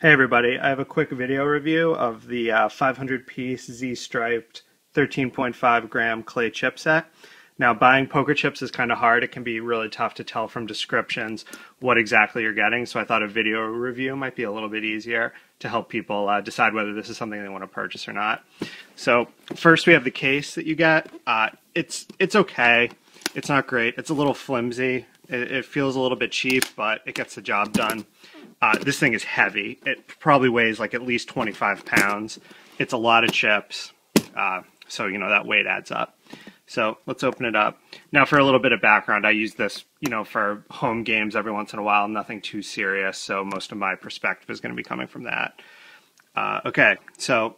Hey everybody, I have a quick video review of the 500-piece Z-striped 13.5 gram clay chip set. Now, buying poker chips is kind of hard. It can be really tough to tell from descriptions what exactly you're getting, so I thought a video review might be a little bit easier to help people decide whether this is something they want to purchase or not. So first we have the case that you get. It's okay. It's not great. It's a little flimsy. It feels a little bit cheap, but it gets the job done. This thing is heavy. It probably weighs like at least 25 pounds. It's a lot of chips, so you know that weight adds up. So let's open it up. Now for a little bit of background, I use this, for home games every once in a while, nothing too serious, so most of my perspective is going to be coming from that. Okay, so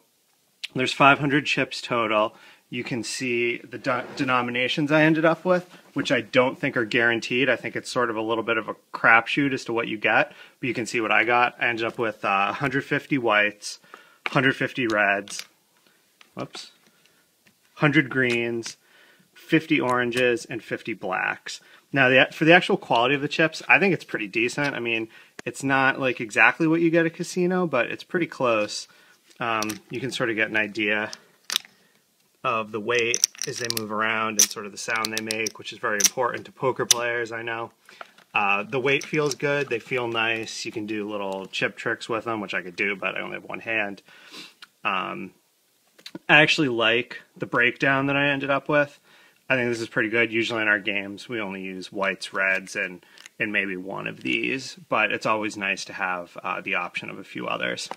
there's 500 chips total. You can see the denominations I ended up with, which I don't think are guaranteed. I think it's sort of a little bit of a crapshoot as to what you get, but you can see what I got. I ended up with 150 whites, 150 reds, 100 greens, 50 oranges, and 50 blacks. Now, for the actual quality of the chips, I think it's pretty decent. I mean, it's not like exactly what you get at a casino, but it's pretty close. You can sort of get an idea of the weight as they move around and sort of the sound they make, which is very important to poker players, I know. The weight feels good. They feel nice. You can do little chip tricks with them, which I could do, but I only have one hand. I actually like the breakdown that I ended up with. I think this is pretty good. Usually in our games, we only use whites, reds, and maybe one of these, but it's always nice to have the option of a few others.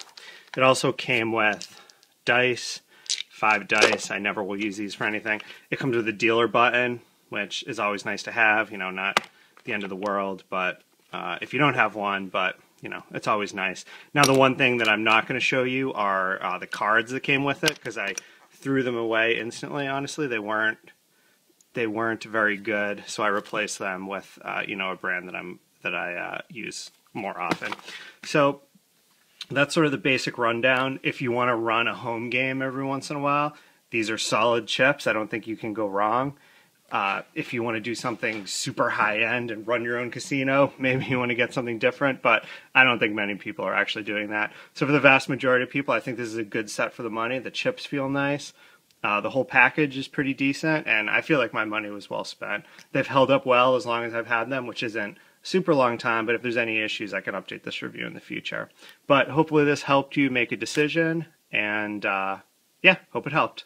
It also came with dice. 5 dice. I never will use these for anything. It comes with a dealer button, which is always nice to have, not the end of the world, but if you don't have one, but it's always nice. Now the one thing that I'm not going to show you are the cards that came with it, because I threw them away instantly. Honestly, they weren't very good, so I replaced them with a brand that I use more often. So that's sort of the basic rundown. If you want to run a home game every once in a while, these are solid chips. I don't think you can go wrong. If you want to do something super high-end and run your own casino, maybe you want to get something different, but I don't think many people are actually doing that. So for the vast majority of people, I think this is a good set for the money. The chips feel nice. The whole package is pretty decent, and I feel like my money was well spent. They've held up well as long as I've had them, which isn't super long time, but if there's any issues, I can update this review in the future. But hopefully this helped you make a decision, and yeah, hope it helped.